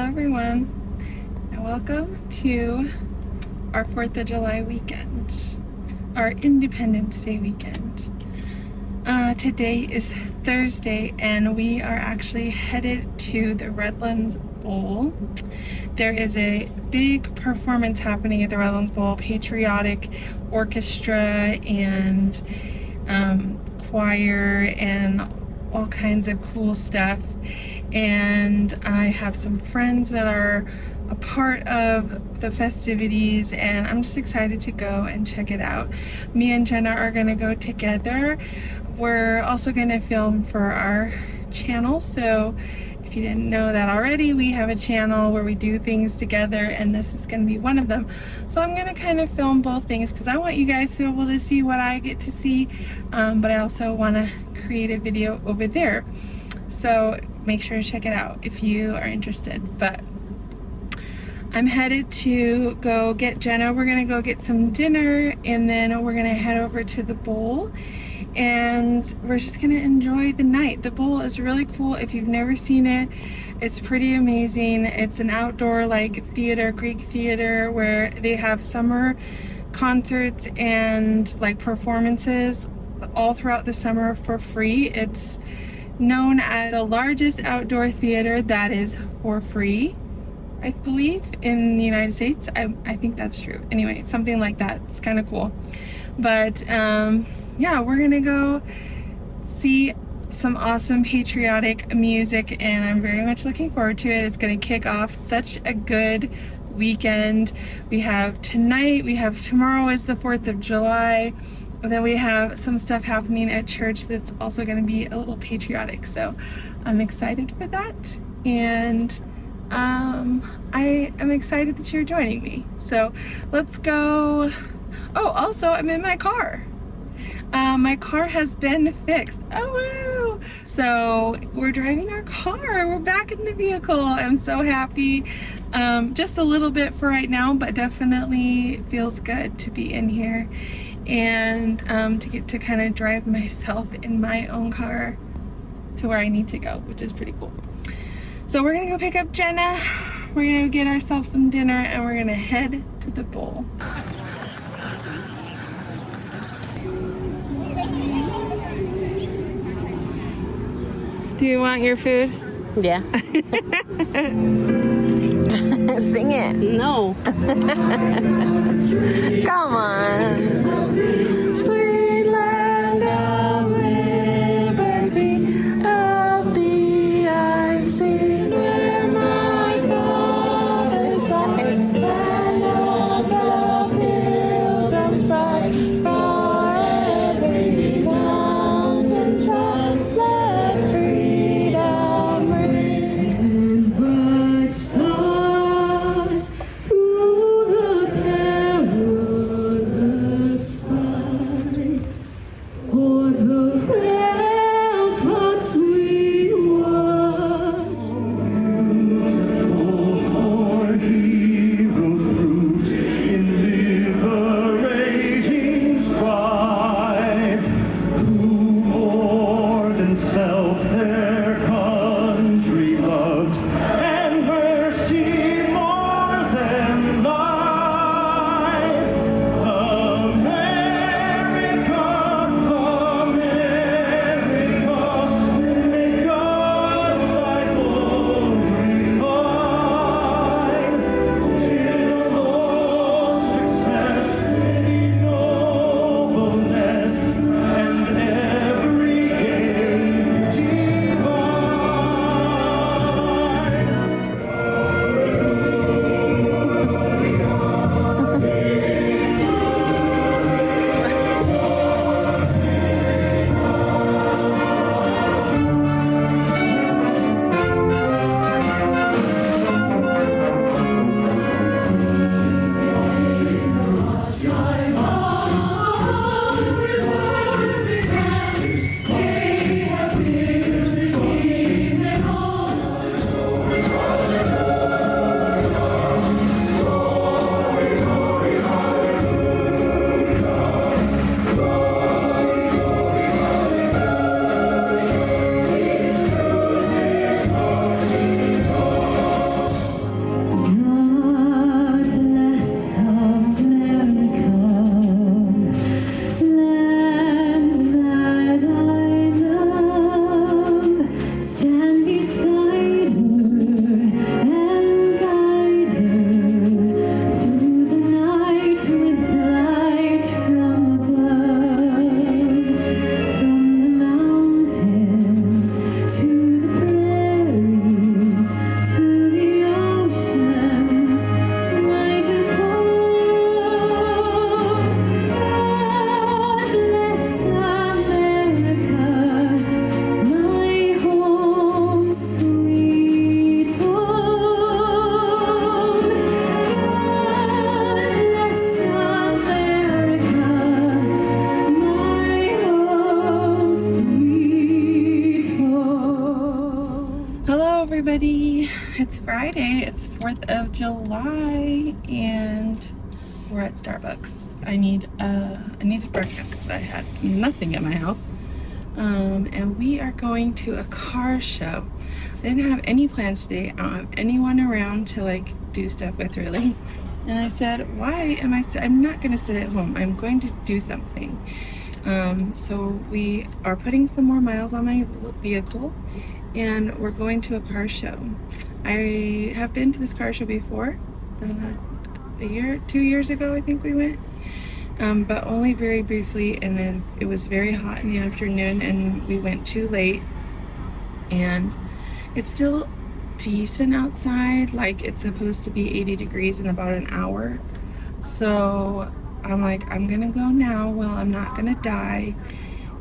everyone, and welcome to our 4th of July weekend, our Independence Day weekend. Today is Thursday and we are actually headed to the Redlands Bowl. There is a big performance happening at the Redlands Bowl, patriotic orchestra and choir and all kinds of cool stuff. And I have some friends that are a part of the festivities and I'm just excited to go and check it out. Me and Jenna are gonna go together. We're also gonna film for our channel, so if you didn't know that already, we have a channel where we do things together and this is gonna be one of them. So I'm gonna kind of film both things because I want you guys to be able to see what I get to see, but I also wanna create a video over there. So make sure to check it out if you are interested. But I'm headed to go get Jenna. We're gonna go get some dinner and then we're gonna head over to the bowl and we're just gonna enjoy the night. The bowl is really cool. If you've never seen it, it's pretty amazing. It's an outdoor like theater, Greek theater, where they have summer concerts and like performances all throughout the summer for free. It's known as the largest outdoor theater that is for free, I believe, in the United States. I think that's true. Anyway, it's something like that. It's kind of cool. But yeah, we're gonna go see some awesome patriotic music and I'm very much looking forward to it. It's gonna kick off such a good weekend. We have tonight, we have tomorrow is the 4th of July. And then we have some stuff happening at church that's also going to be a little patriotic. So I'm excited for that. And I am excited that you're joining me. So let's go. Oh, also I'm in my car. My car has been fixed. Oh, woo! So we're driving our car. We're back in the vehicle. I'm so happy. Just a little bit for right now, but definitely feels good to be in here and to get to kind of drive myself in my own car to where I need to go, which is pretty cool. So we're gonna go pick up Jenna, we're gonna go get ourselves some dinner, and we're gonna head to the bowl. Do you want your food? Yeah. Sing it. No. Come on. Sweet land of liberty, LBIC, where my fathers died, land of the pilgrim's pride, for every mountainside, let freedom ring. And bright stars through the perilous fight, o'er the ramparts we watch. Beautiful for heroes proved in liberating strife, who more than self their country loved, and mercy more than life. America, America, may God thy boldly find, till all success be nobleness, and every gain divine. everybody. It's Friday. It's 4th of July and we're at Starbucks. I needed breakfast because I had nothing at my house. And we are going to a car show. I didn't have any plans today. I don't have anyone around to like do stuff with really. And I said, why am I'm not going to sit at home. I'm going to do something. So we are putting some more miles on my vehicle and we're going to a car show. I have been to this car show before. 2 years ago I think we went. But only very briefly, and then it was very hot in the afternoon and we went too late. And it's still decent outside, like it's supposed to be 80 degrees in about an hour. So I'm like, I'm gonna go now while I'm not gonna die,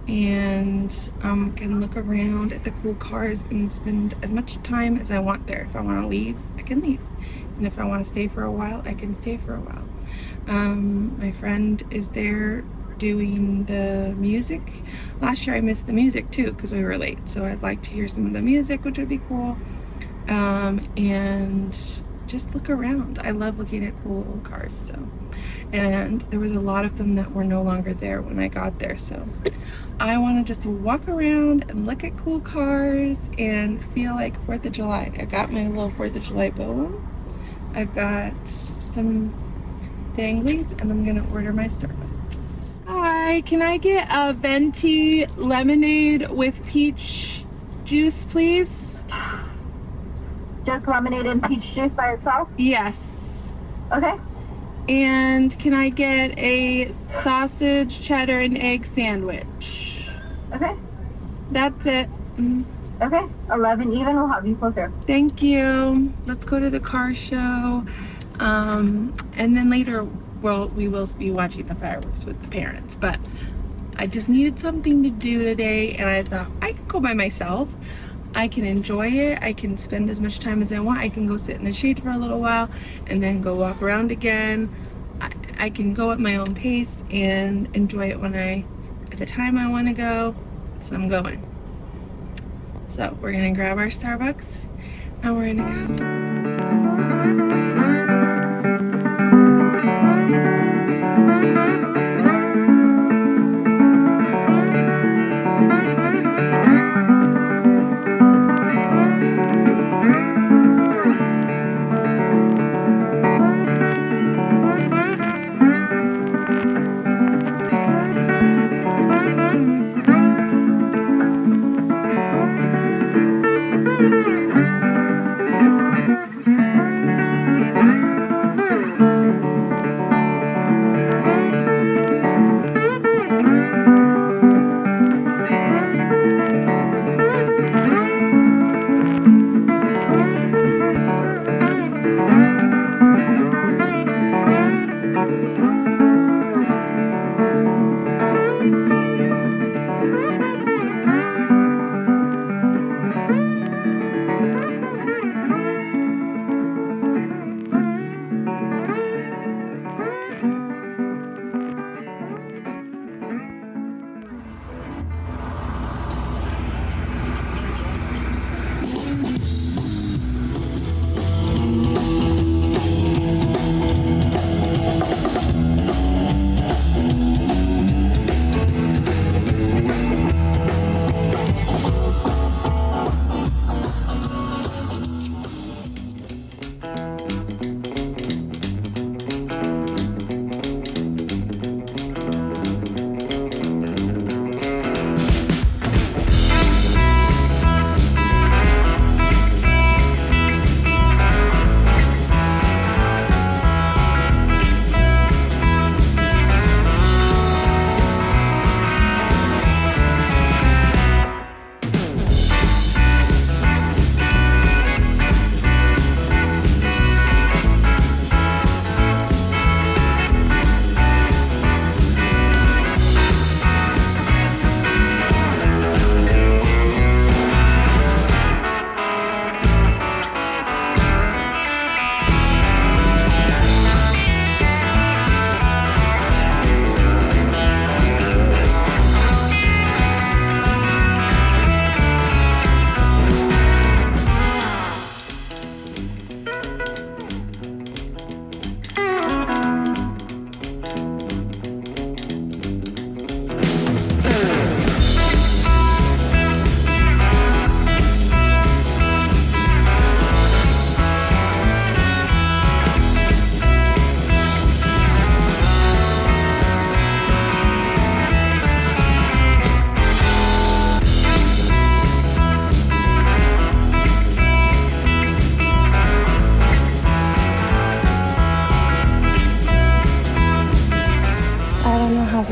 and I'm gonna look around at the cool cars and spend as much time as I want there. If I want to leave, I can leave, and if I want to stay for a while, I can stay for a while. My friend is there doing the music. Last year I missed the music too because we were late, so I'd like to hear some of the music, which would be cool. And just look around. I love looking at cool cars. So, and there was a lot of them that were no longer there when I got there, so I want to just walk around and look at cool cars and feel like 4th of July. I got my little 4th of July bow on. I've got some danglies and I'm gonna order my Starbucks. Hi, can I get a venti lemonade with peach juice, please? Just lemonade and peach juice by itself? Yes. Okay. And can I get a sausage, cheddar, and egg sandwich? Okay. That's it. Okay. 11 even. We'll have you closer. Thank you. Let's go to the car show. And then later, well, we will be watching the fireworks with the parents. But I just needed something to do today, and I thought I could go by myself. I can enjoy it. I can spend as much time as I want. I can go sit in the shade for a little while and then go walk around again. I can go at my own pace and enjoy it at the time I want to go. So I'm going. So we're gonna grab our Starbucks and we're gonna go.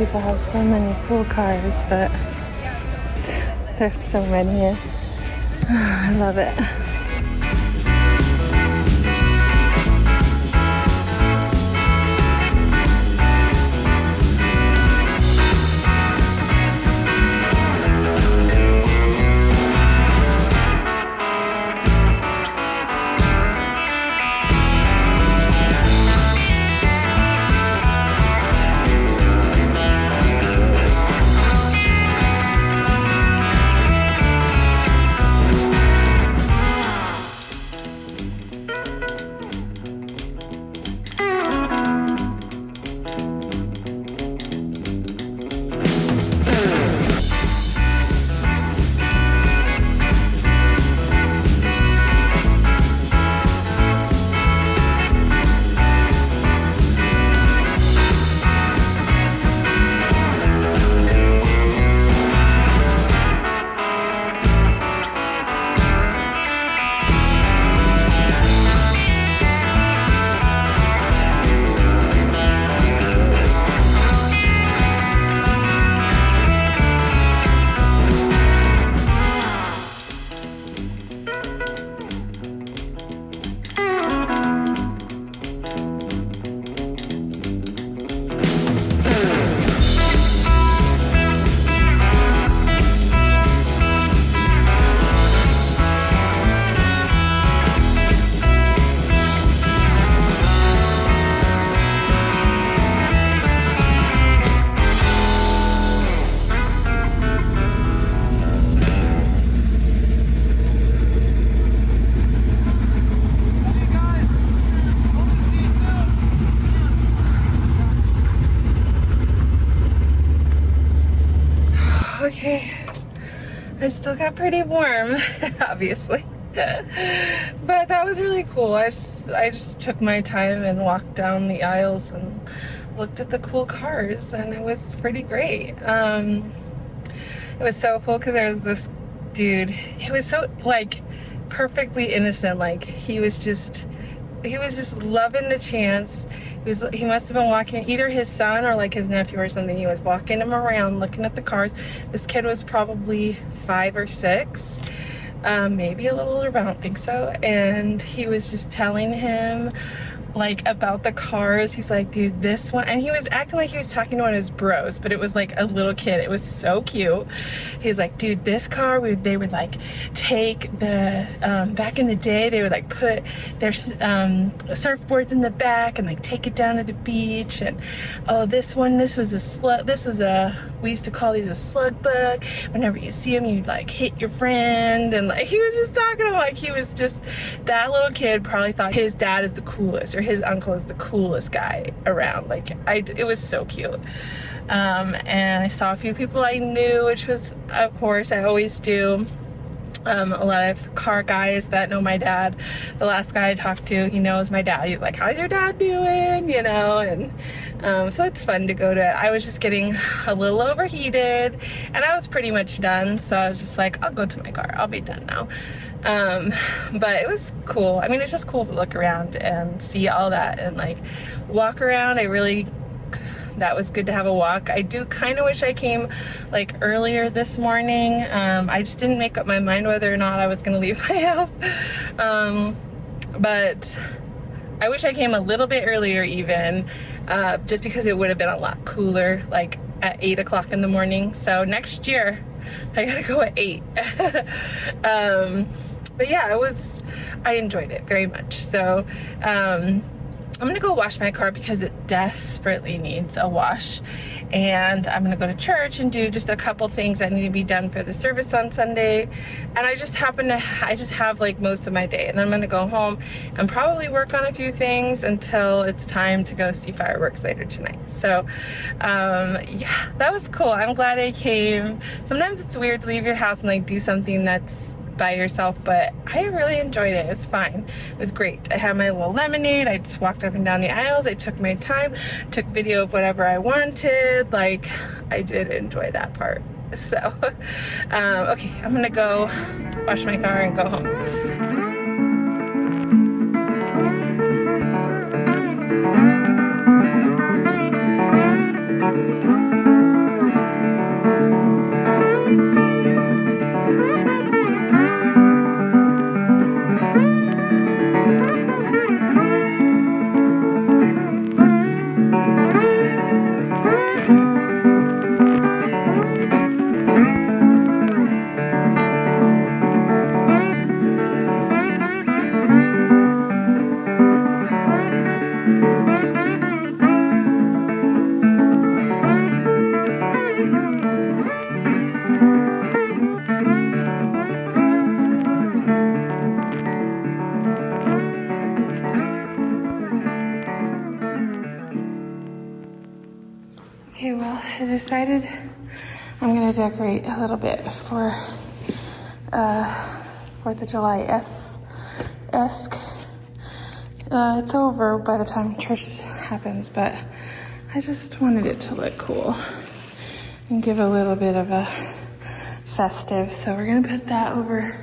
people have so many cool cars, but there's so many here. I love it. Okay, I still got pretty warm, obviously, but that was really cool. I just took my time and walked down the aisles and looked at the cool cars, and it was pretty great. It was so cool because there was this dude. He was so like perfectly innocent. Like he was just loving the chance. He must have been walking either his son or like his nephew or something. He was walking him around looking at the cars. This kid was probably 5 or 6, maybe a little older, but I don't think so. And he was just telling him like about the cars. He's like, dude, this one, and he was acting like he was talking to one of his bros, but it was like a little kid. It was so cute. He's like, dude, this car, they would like take the back in the day, they would like put their surfboards in the back and like take it down to the beach. And oh, this one, this was a we used to call these a slug bug. Whenever you see him, you'd like hit your friend. And like he was just talking to him like he was just, that little kid probably thought his dad is the coolest or his uncle is the coolest guy around. Like it was so cute. And I saw a few people I knew, which was, of course, I always do. A lot of car guys that know my dad. The last guy I talked to, he knows my dad. He's like, how's your dad doing? You know, and so it's fun to go to it. I was just getting a little overheated and I was pretty much done. So I was just like, I'll go to my car. I'll be done now. But it was cool. I mean, it's just cool to look around and see all that and like walk around. That was good to have a walk. I do kind of wish I came like earlier this morning. I just didn't make up my mind whether or not I was gonna leave my house. But I wish I came a little bit earlier even, just because it would have been a lot cooler, like at 8 o'clock in the morning. So next year, I gotta go at 8. But yeah, I enjoyed it very much. So, I'm gonna go wash my car because it desperately needs a wash, and I'm gonna go to church and do just a couple things that need to be done for the service on Sunday. And I just have like most of my day, and then I'm gonna go home and probably work on a few things until it's time to go see fireworks later tonight. So yeah, that was cool. I'm glad I came. Sometimes it's weird to leave your house and like do something that's by yourself, but I really enjoyed it. It was fine. It was great. I had my little lemonade. I just walked up and down the aisles. I took my time, took video of whatever I wanted. Like, I did enjoy that part. So, okay, I'm gonna go wash my car and go home. decided I'm gonna decorate a little bit for 4th of July esque. It's over by the time church happens, but I just wanted it to look cool and give a little bit of a festive. So we're gonna put that over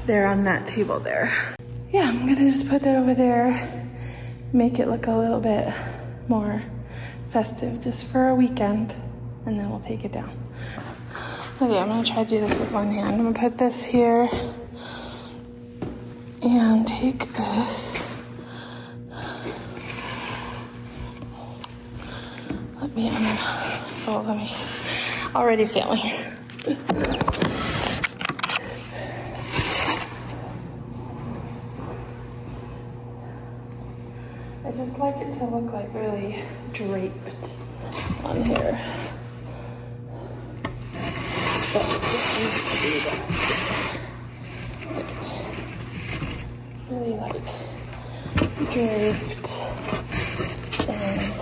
there on that table there. Yeah, I'm gonna just put that over there, make it look a little bit more festive just for a weekend, and then we'll take it down. Okay, I'm gonna try to do this with one hand. I'm gonna put this here and take this. Let me already failing. I just like it to look like really draped on here. But it just needs to be that. Really like draped and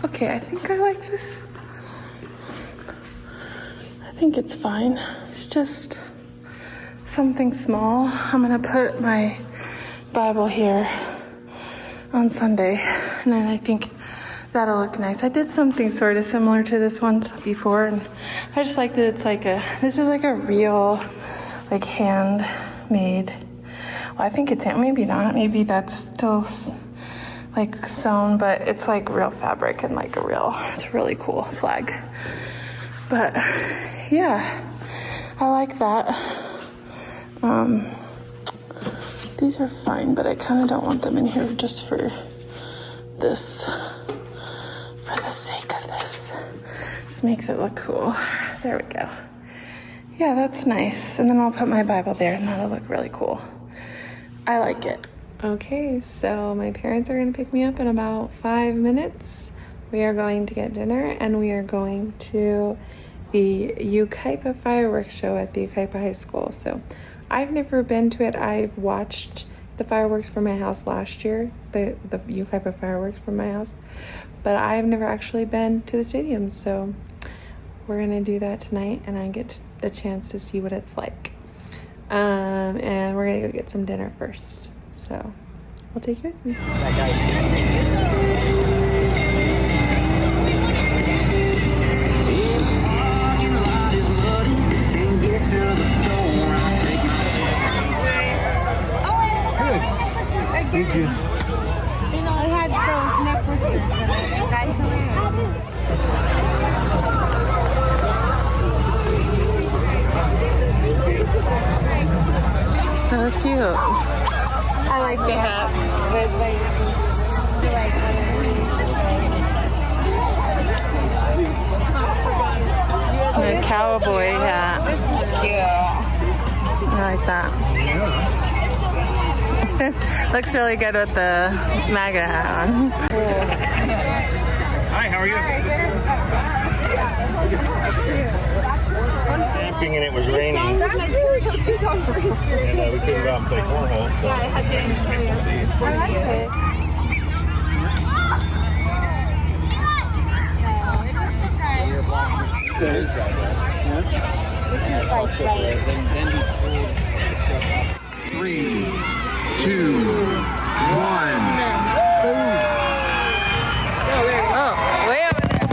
okay, I think I like this. I think it's fine. It's just something small. I'm gonna put my Bible here on Sunday, and then I think that'll look nice. I did something sort of similar to this once before, and I just like that it's like this is like a real, like handmade. Well, I think it's, maybe not, maybe that's still like sewn, but it's like real fabric and like it's a really cool flag. But yeah, I like that. These are fine, but I kind of don't want them in here just for this, for the sake of this. Just makes it look cool. There we go. Yeah, that's nice. And then I'll put my Bible there and that'll look really cool. I like it. Okay, so my parents are going to pick me up in about 5 minutes. We are going to get dinner and we are going to the Yucaipa fireworks show at the Yucaipa High School. So I've never been to it. I've watched the fireworks from my house last year, the Yucaipa fireworks from my house, but I've never actually been to the stadium. So we're going to do that tonight and I get the chance to see what it's like. And we're going to go get some dinner first. So I'll take you with me. Thank you. You know, I had those necklaces and I forgot to wear them. That was cute. I like the hats. The cowboy hat. This is cute. I like that. Looks really good with the MAGA hat on. Hi, how are you? Camping and it was raining. That's really cute on Grace. And we couldn't go out and play cornhole, so I had to enjoy some of these. I like it. So it was the Terijh. Which is like right. 3, 2, 1. Oh, way over there.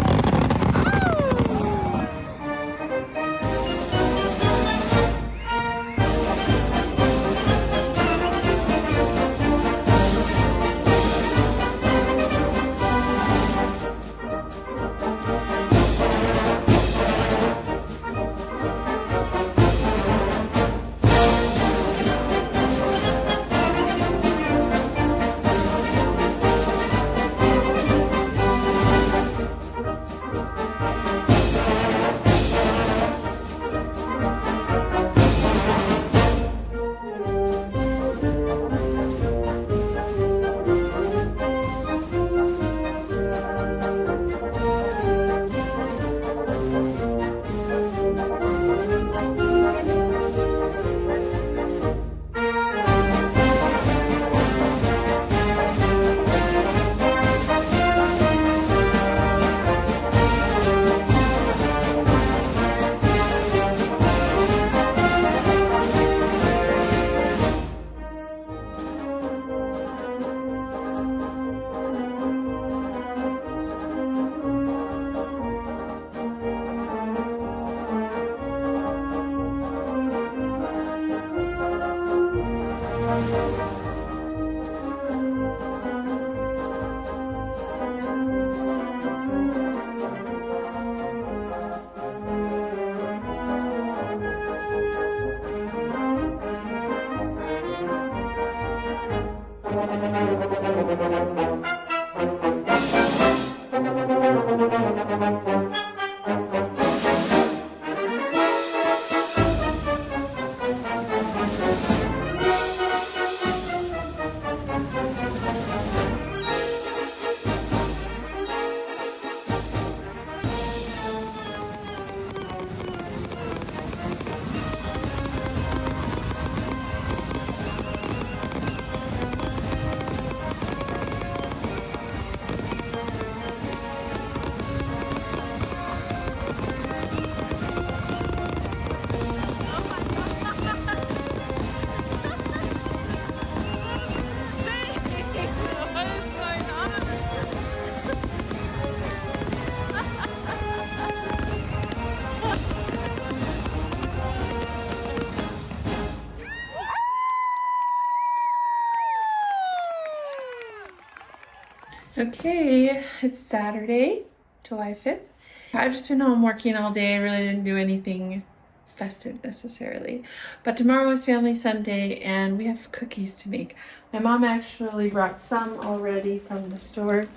Okay, it's Saturday, July 5th. I've just been home working all day. I really didn't do anything festive necessarily. But tomorrow is Family Sunday and we have cookies to make. My mom actually brought some already from the store.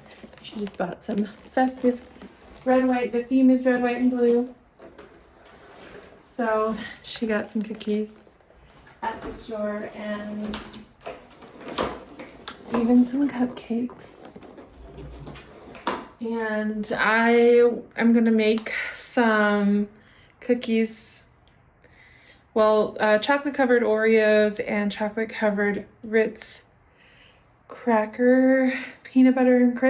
She just bought some festive red, white. The theme is red, white, and blue. So she got some cookies at the store and even some cupcakes. And I'm gonna make some cookies, well, chocolate covered Oreos and chocolate covered Ritz cracker, peanut butter and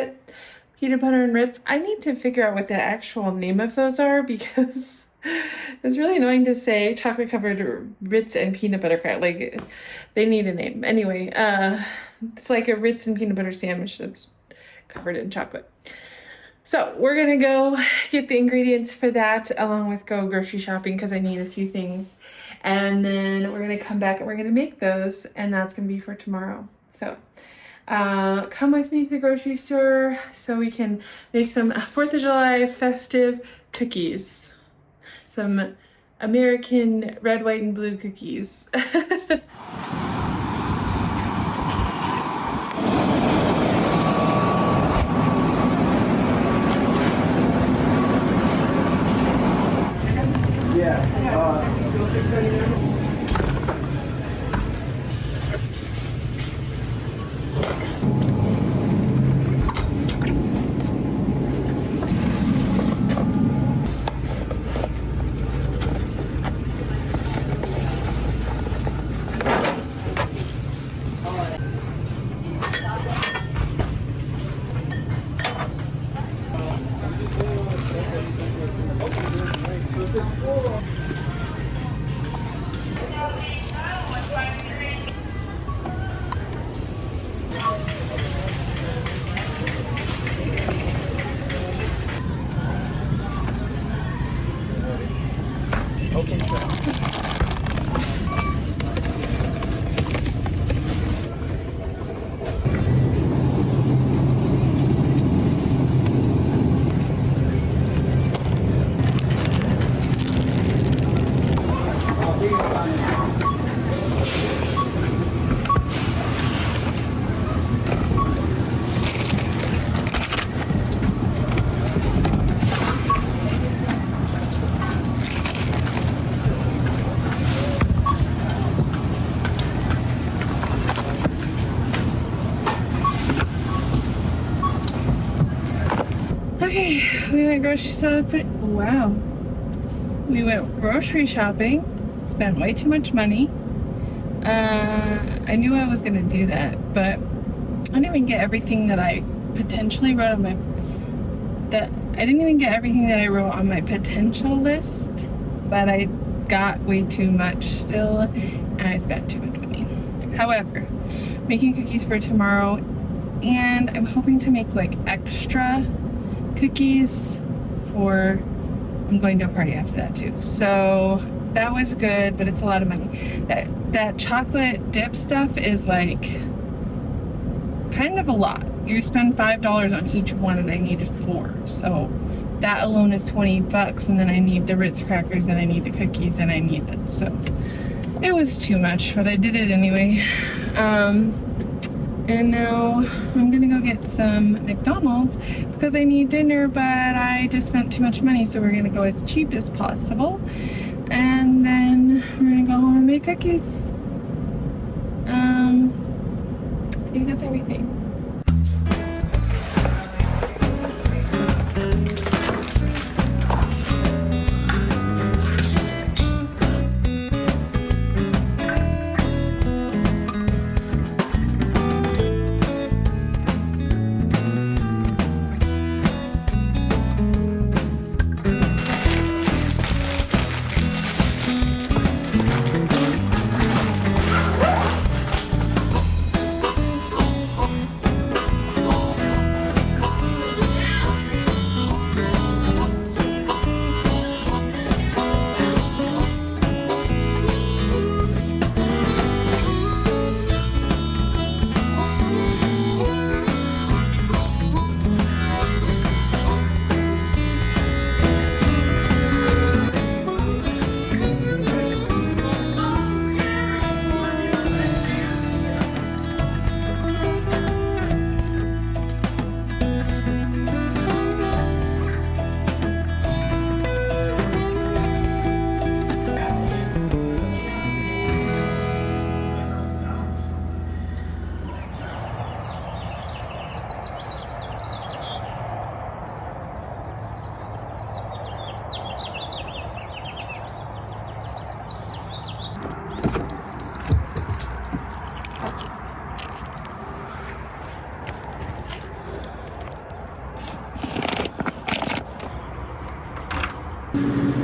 Ritz. I need to figure out what the actual name of those are because it's really annoying to say chocolate covered Ritz and peanut butter cracker. Like, they need a name. Anyway, it's like a Ritz and peanut butter sandwich that's covered in chocolate. So we're gonna go get the ingredients for that along with go grocery shopping because I need a few things. And then we're gonna come back and we're gonna make those and that's gonna be for tomorrow. So come with me to the grocery store so we can make some 4th of July festive cookies. Some American red, white, and blue cookies. Okay, we went grocery shopping. Wow. We went grocery shopping, spent way too much money. I knew I was gonna do that, but I didn't even get everything that I potentially wrote on my I didn't even get everything that I wrote on my potential list, but I got way too much still and I spent too much money. However, making cookies for tomorrow, and I'm hoping to make like extra cookies for, I'm going to a party after that too. So that was good, but it's a lot of money. That chocolate dip stuff is like kind of a lot. You spend $5 on each one and I needed 4. So that alone is 20 bucks, and then I need the Ritz crackers and I need the cookies and I need that. So it was too much, but I did it anyway. And now I'm gonna go get some McDonald's because I need dinner, but I just spent too much money, so we're gonna go as cheap as possible. And then we're gonna go home and make cookies. I think that's everything.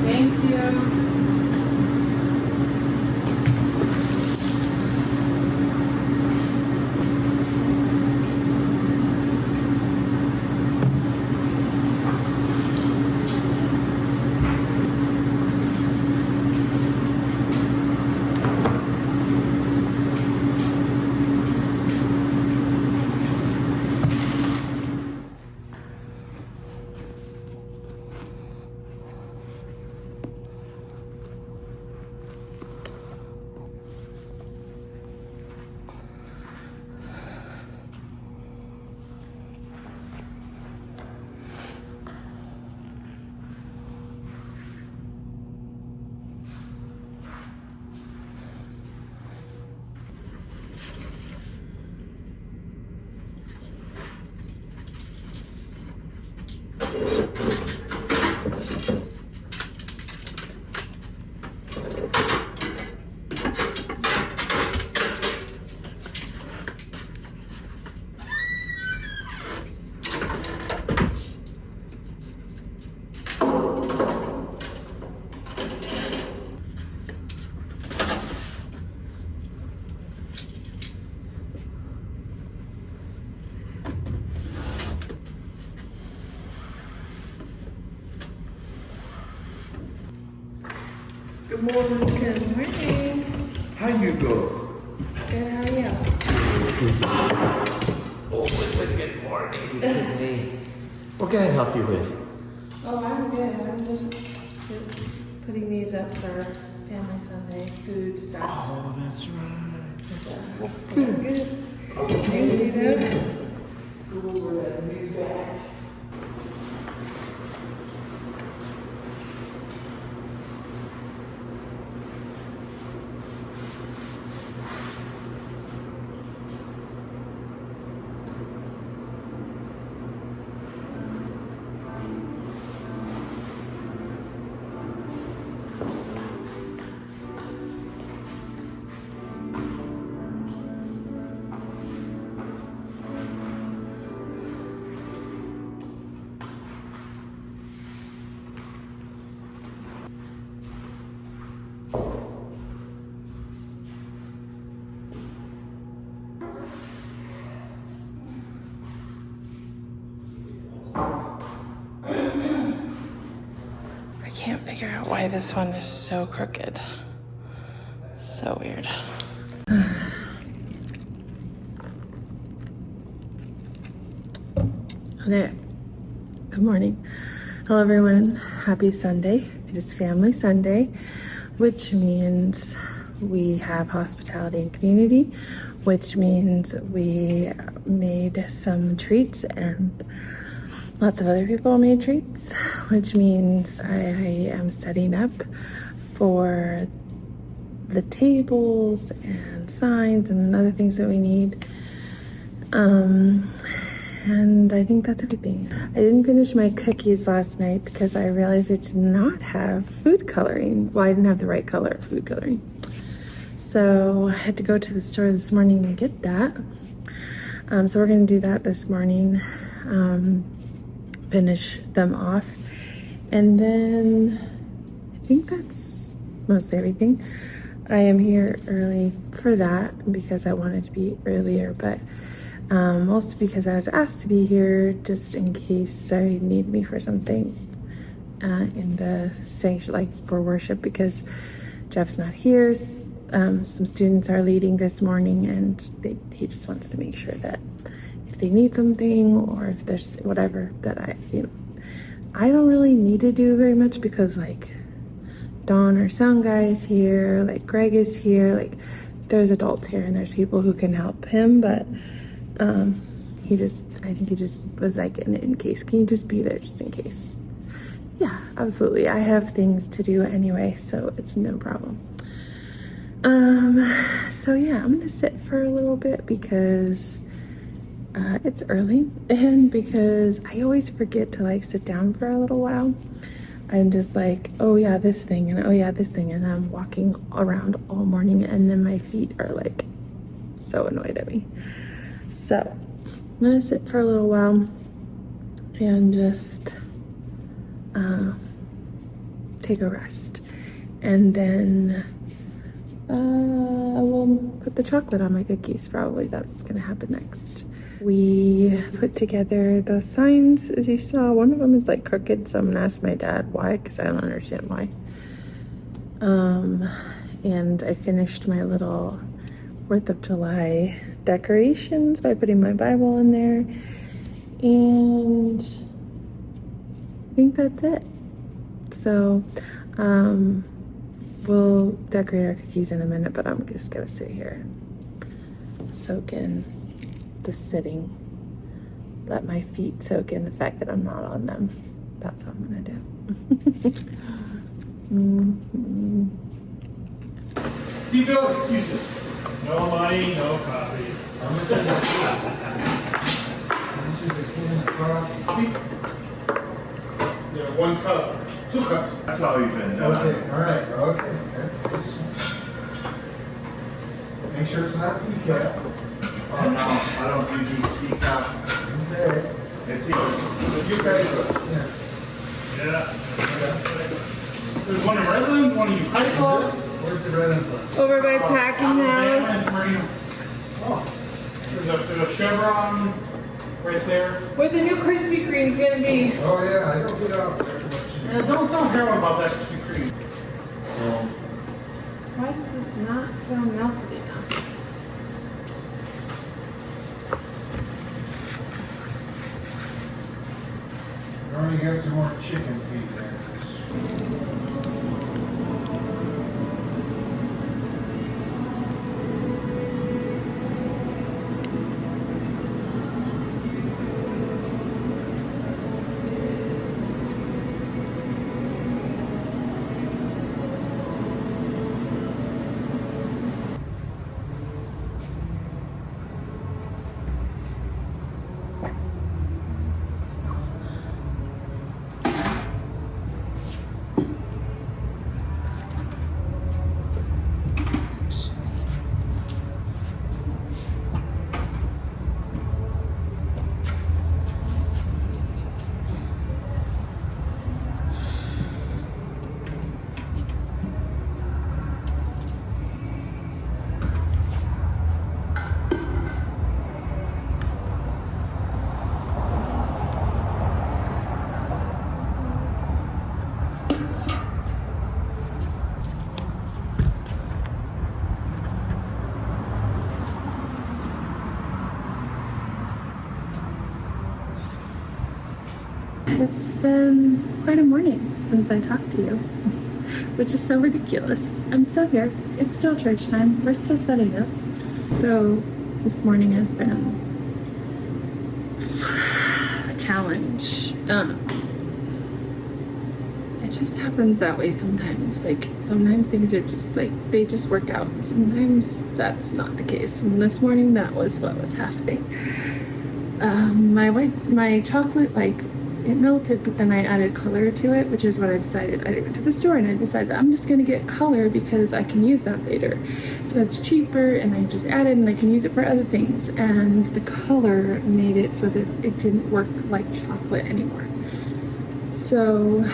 Thank you. Good morning. Good morning. How you go? Good, how are you? Oh, it's a good morning. Good day. What can I help you with? Oh, I'm good. I'm just putting these up for Family Sunday food stuff. Oh, that's right. So, Well, good. Good. Thank you, though. Go over that music. I can't figure out why this one is so crooked. So weird. Okay. Good morning. Hello, everyone. Happy Sunday. It is Family Sunday, which means we have hospitality and community, which means we made some treats and lots of other people made treats, which means I am setting up for the tables and signs and other things that we need. And I think that's everything. I didn't finish my cookies last night because I realized I did not have food coloring. Well, I didn't have the right color of food coloring. So I had to go to the store this morning and get that. So we're gonna do that this morning, finish them off. And then I think that's mostly everything. I am here early for that because I wanted to be earlier, but also because I was asked to be here just in case I need me for something in the sanction, like for worship, because Jeff's not here. Some students are leading this morning, and he just wants to make sure that if they need something or if there's whatever that I don't really need to do very much because like Dawn, our sound guy, is here, like Greg is here, like there's adults here and there's people who can help him, but I think he just was like, in case, can you just be there just in case? Yeah, absolutely. I have things to do anyway, so it's no problem. So yeah, I'm gonna sit for a little bit because it's early and because I always forget to like sit down for a little while. I'm just like, oh yeah, this thing, and oh yeah, this thing, and I'm walking around all morning and then my feet are like so annoyed at me. So I'm gonna sit for a little while and just take a rest, and then I will put the chocolate on my cookies. Probably that's gonna happen next. We put together those signs, as you saw. One of them is like crooked, so I'm gonna ask my dad why, because I don't understand why. And I finished my little 4th of July decorations by putting my Bible in there, and I think that's it. So we'll decorate our cookies in a minute, but I'm just gonna sit here and soak in the sitting, let my feet soak in the fact that I'm not on them. That's what I'm gonna do. Seatbelt excuses. No money, no coffee. Coffee? Yeah, 1 cup. 2 cups. That's all you've been done. Okay, all right, okay. Make sure it's not decaf. Oh no, I don't do decaf. Okay. It's So you guys, Yeah. There's one in Redlands, one in Terijh. where's the Redlands one? Over by Packing House. Oh, There's a Chevron right there. Where the new Krispy Kreme's gonna be. oh yeah, I don't get out there too much. Don't tell everyone about that Krispy Kreme. Why does this not feel melted enough? Oh, you got some more chicken feet there. It's been quite a morning since I talked to you. which is so ridiculous. I'm still here. It's still church time. We're still setting up. So this morning has been a challenge. It just happens that way sometimes. Like sometimes things are just like they just work out. Sometimes that's not the case. And this morning that was what was happening. My chocolate, like, it melted, but then I added color to it, which is what I decided. I went to the store and I decided I'm just going to get color because I can use that later. So it's cheaper and I just added and I can use it for other things. And the color made it so that it didn't work like chocolate anymore. So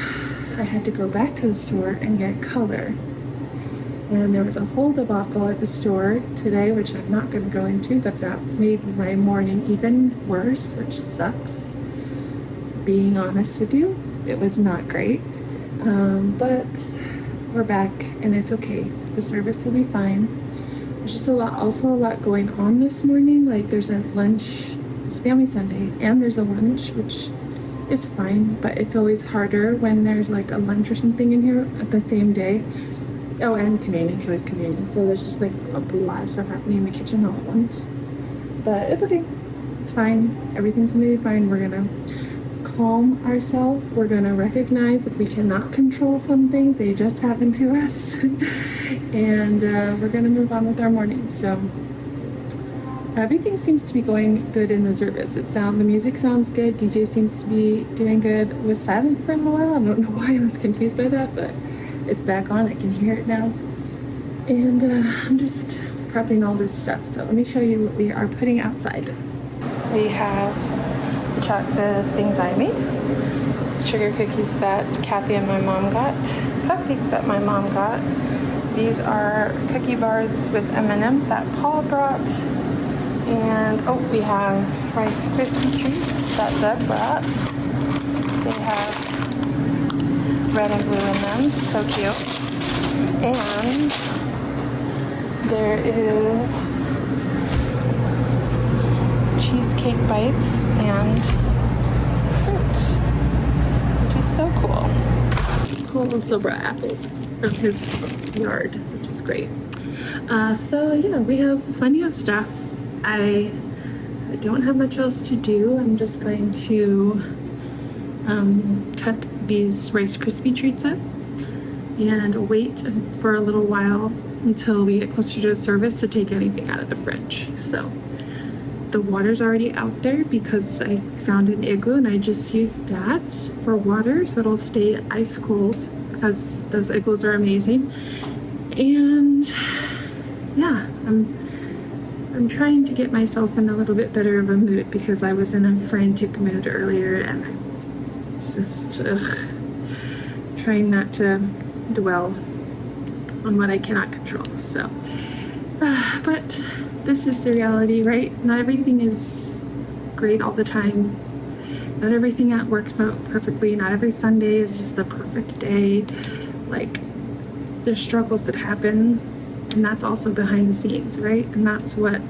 I had to go back to the store and get color. And there was a whole debacle at the store today, which I'm not going to go into, but that made my morning even worse, which sucks. Being honest with you, it was not great. But we're back and it's okay. The service will be fine. There's just a lot going on this morning. Like there's a lunch, it's Family Sunday, and there's a lunch, which is fine, but it's always harder when there's like a lunch or something in here at the same day. Oh, and communion, it's always communion. So there's just like a lot of stuff happening in the kitchen all at once. But it's okay. It's fine. Everything's gonna be fine. We're gonna calm ourselves. We're gonna recognize that we cannot control some things. They just happen to us. And we're gonna move on with our morning. So everything seems to be going good in the service. The music sounds good. DJ seems to be doing good. It was silent for a little while. I don't know why I was confused by that, but it's back on. I can hear it now. And I'm just prepping all this stuff. So let me show you what we are putting outside. We have the things I made. Sugar cookies that Kathy and my mom got. Cupcakes that my mom got. These are cookie bars with M&Ms that Paul brought. And we have Rice Krispie treats that Doug brought. They have red and blue in them, so cute. And there is cheesecake bites and fruit, which is so cool. Cole also brought apples from his yard, which is great. So yeah, we have plenty of stuff. I don't have much else to do. I'm just going to cut these Rice Krispie treats up and wait for a little while until we get closer to the service to take anything out of the fridge. So the water's already out there because I found an igloo and I just used that for water, so it'll stay ice cold because those igloos are amazing. And yeah, I'm trying to get myself in a little bit better of a mood because I was in a frantic mood earlier and it's just trying not to dwell on what I cannot control. So, but this is the reality, right? Not everything is great all the time. Not everything works out perfectly. Not every Sunday is just a perfect day. Like, there's struggles that happen, and that's also behind the scenes, right? And that's what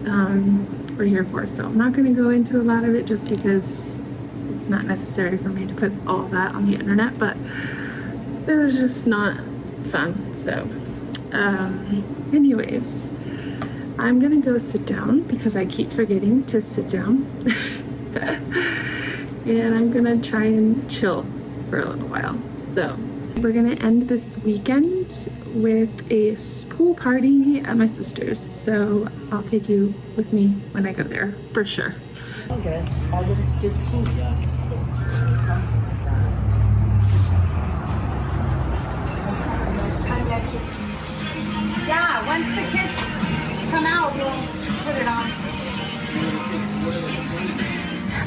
we're here for. So I'm not going to go into a lot of it just because it's not necessary for me to put all that on the internet, but it was just not fun. So anyways, I'm gonna go sit down because I keep forgetting to sit down. And I'm gonna try and chill for a little while. So we're gonna end this weekend with a pool party at my sister's. So I'll take you with me when I go there for sure. August 15th. Yeah, once the kids come out, we'll put it on.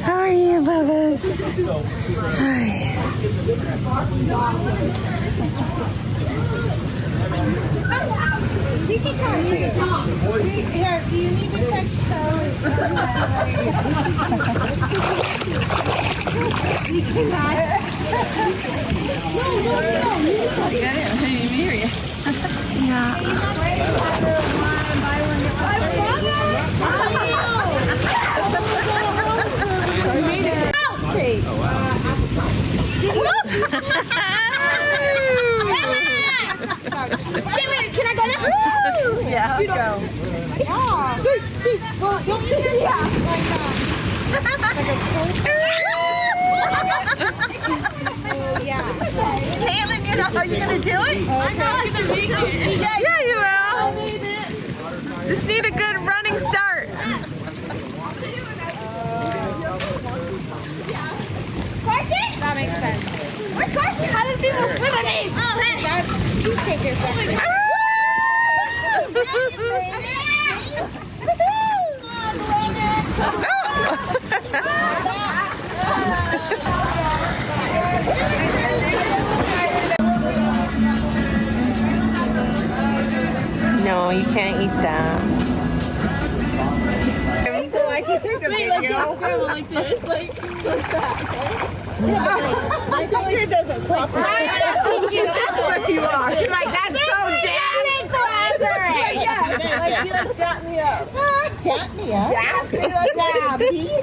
How are you, Bubba's? Hi. You can talk to Tom. Here, do you need to touch toes? You cannot. No. You got it. I didn't even hear you. Yeah. Yeah, go. Yeah. Well, don't you hear Oh, yeah. Caitlin, you know, are you going to do it? I'm not going to make it. Yeah, you will. Just need a good running start. Carson? That makes sense. Where's Carson? How does people swim on these? Oh, hey. That's cheesecake question. No, you can't eat that. So I can take a video. Like this, like that. My computer doesn't cooperate. If you are, she's like, that's so damn forever. Yeah, like you like dap me up. Dap me up. Dap me up.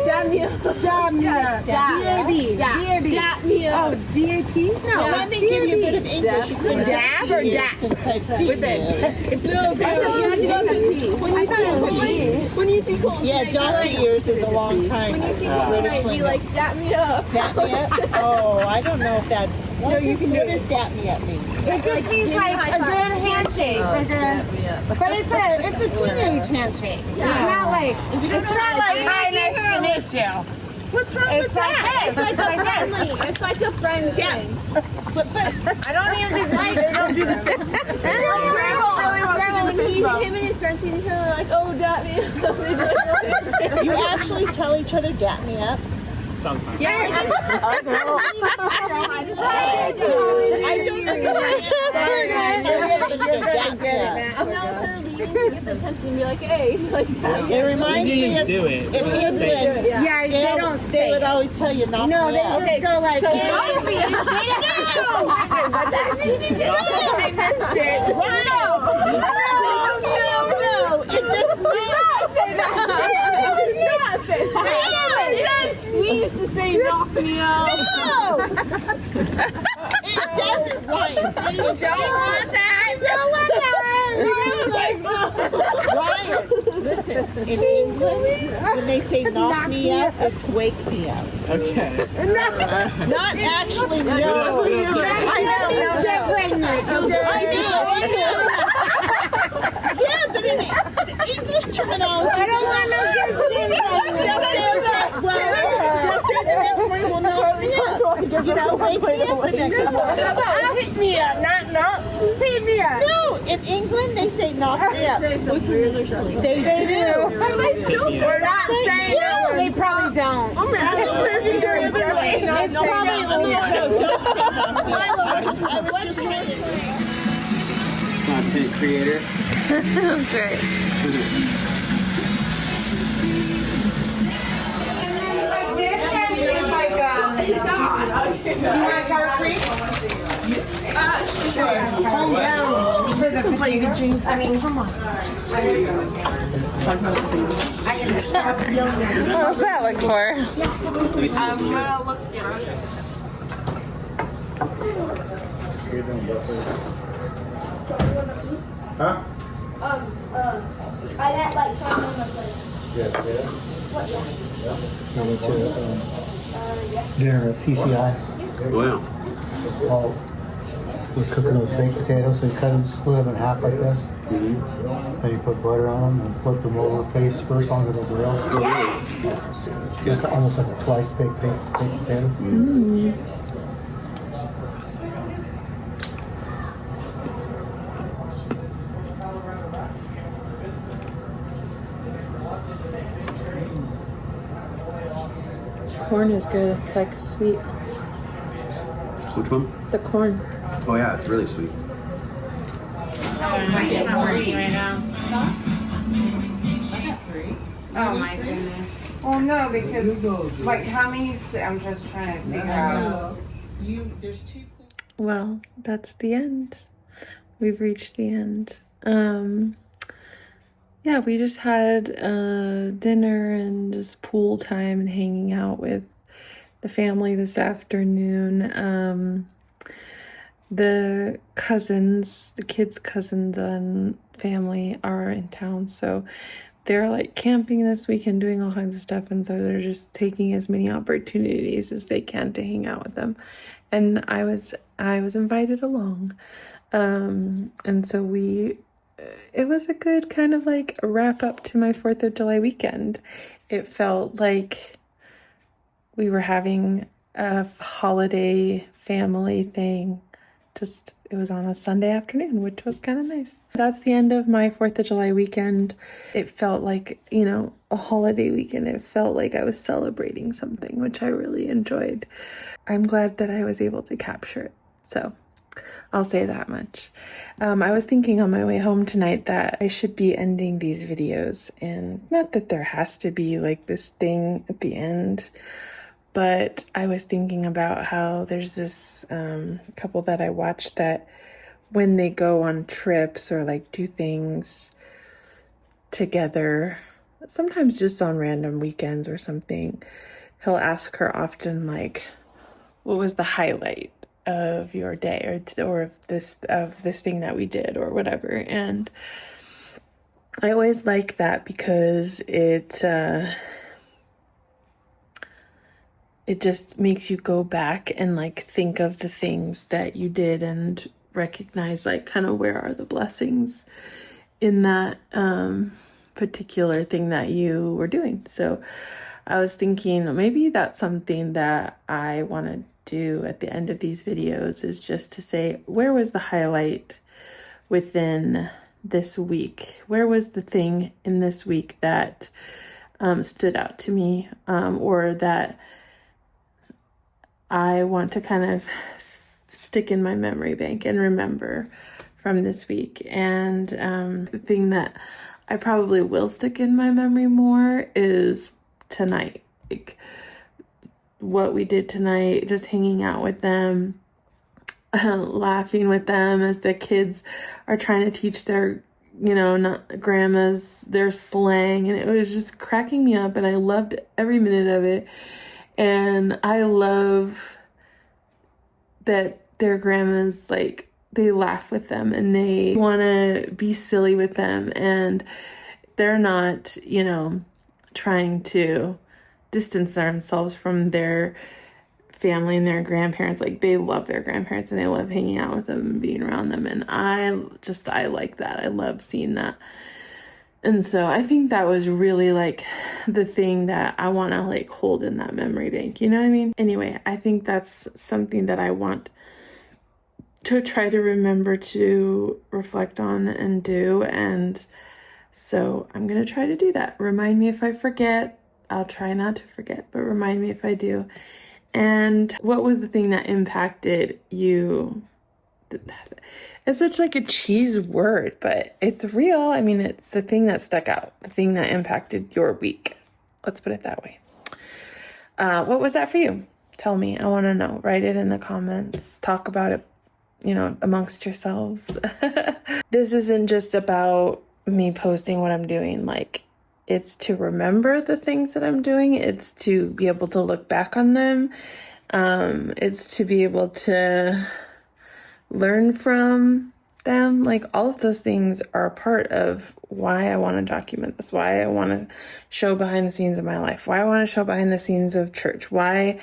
Dap me up. Dap me up. D-A-B. D-A-B. Dap me up. Oh, D-A-P? No. Let me give you a bit of English. You can dab or dap? Since I've seen you. No, you have to go to P. I thought it was P. When you see Colton. Yeah, donkey years is a long time. When you see Colton, be like, dap me up. Dap me up? Oh, I don't know if that's... No, you can do it. What does dap me up mean? It just means like a good handshake. Like a, but it's a teenage handshake. Yeah. It's not like hi, nice to meet you. What's wrong with that? It's like a friendly. It's like a friend thing. But I don't even do the they don't do the fist. Grandma, when him and his friends see each other like, oh, dap me up. You actually tell each other dap me up? Sometimes. Yeah. I don't understand. I'm not with her leaving to get the attention and be like, hey, like that. It reminds me of do it. In England. Yeah, they don't say. They would always tell you not to. No, they just go like, knock me up. What did you do? I missed it. No. It does not say that. It does not say that. We used to say knock me out. No! It doesn't, Ryan. You don't want that. I don't want that. Ryan, listen. In England, when they say knock me up, it's wake me up. Okay. Not actually, no. I know. Get pregnant. I know. Yeah, but in the English terminology, I don't want no kids in England. They'll say the next morning, well, knock me up. You know, wake me up the next morning. Pick me up, not pick me up. No, in England, they say knock me up. They do. They still say we're not saying that. They probably don't. It's probably What's your content creator. That's right. This is like, do you want sour cream? Sure. Homebound. For the potato jeans. I mean, come on. I can stop yelling at you. What's that look for? I'm gonna look for it. Huh? I got like something on the plate. What? I went to dinner at PCI. Wow. Paul was cooking those baked potatoes, so he cut them, split them in half like this. Then he put butter on them and flipped them over the face first onto the grill. Just almost like a twice baked potato. Corn is good. It's like sweet. Which one? The corn. Oh yeah, it's really sweet. It's not working right now. Oh my goodness. Well, no, because like how many? I'm just trying to figure out. There's two. Well, that's the end. We've reached the end. Yeah, we just had dinner and just pool time and hanging out with the family this afternoon. The kids' cousins on family are in town, so they're like camping this weekend, doing all kinds of stuff, and so they're just taking as many opportunities as they can to hang out with them. And I was invited along, and so it was a good kind of like wrap up to my 4th of July weekend. It felt like we were having a holiday family thing. Just, it was on a Sunday afternoon, which was kind of nice. That's the end of my 4th of July weekend. It felt like, you know, a holiday weekend. It felt like I was celebrating something, which I really enjoyed. I'm glad that I was able to capture it. So I'll say that much. I was thinking on my way home tonight that I should be ending these videos, and not that there has to be like this thing at the end, but I was thinking about how there's this couple that I watch that when they go on trips or like do things together, sometimes just on random weekends or something, he'll ask her often like, what was the highlight of your day, or of this thing that we did, or whatever. And I always like that because it just makes you go back and like think of the things that you did and recognize like kind of where are the blessings in that particular thing that you were doing. So I was thinking maybe that's something that I want to do at the end of these videos, is just to say, where was the highlight within this week? Where was the thing in this week that stood out to me, or that I want to kind of stick in my memory bank and remember from this week? And the thing that I probably will stick in my memory more is tonight. Like what we did tonight, just hanging out with them, laughing with them as the kids are trying to teach their, you know, not grandmas, their slang. And it was just cracking me up, and I loved every minute of it. And I love that their grandmas, like, they laugh with them and they want to be silly with them, and they're not, you know, trying to distance themselves from their family and their grandparents. Like, they love their grandparents and they love hanging out with them and being around them. And I like that. I love seeing that. And so I think that was really like the thing that I want to like hold in that memory bank. You know what I mean? Anyway, I think that's something that I want to try to remember to reflect on and do. And so I'm going to try to do that. Remind me if I forget. I'll try not to forget, but remind me if I do. And what was the thing that impacted you? It's such like a cheese word, but it's real. I mean, it's the thing that stuck out, the thing that impacted your week. Let's put it that way. What was that for you? Tell me. I want to know. Write it in the comments. Talk about it, you know, amongst yourselves. This isn't just about me posting what I'm doing. Like, it's to remember the things that I'm doing. It's to be able to look back on them. It's to be able to learn from them. Like, all of those things are a part of why I want to document this, why I want to show behind the scenes of my life, why I want to show behind the scenes of church, why,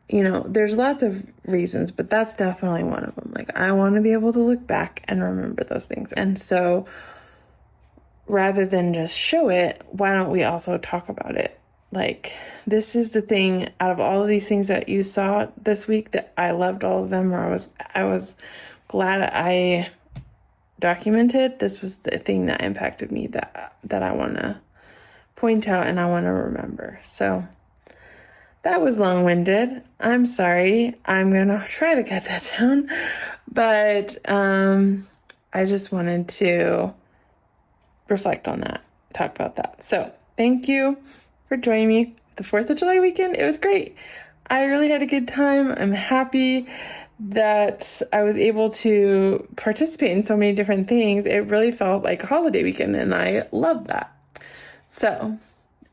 you know, there's lots of reasons, but that's definitely one of them. Like, I want to be able to look back and remember those things. And so rather than just show it, why don't we also talk about it? Like, this is the thing out of all of these things that you saw this week that I loved all of them, or I was glad I documented. This was the thing that impacted me that I want to point out and I want to remember. So that was long-winded. I'm sorry. I'm going to try to cut that down. But I just wanted to reflect on that, talk about that. So thank you for joining me the 4th of July weekend. It was great. I really had a good time. I'm happy that I was able to participate in so many different things. It really felt like a holiday weekend, and I love that. So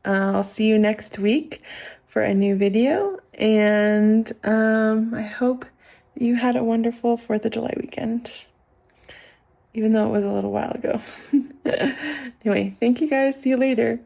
I'll see you next week for a new video, and I hope you had a wonderful 4th of July weekend. even though it was a little while ago. Anyway, thank you guys. See you later.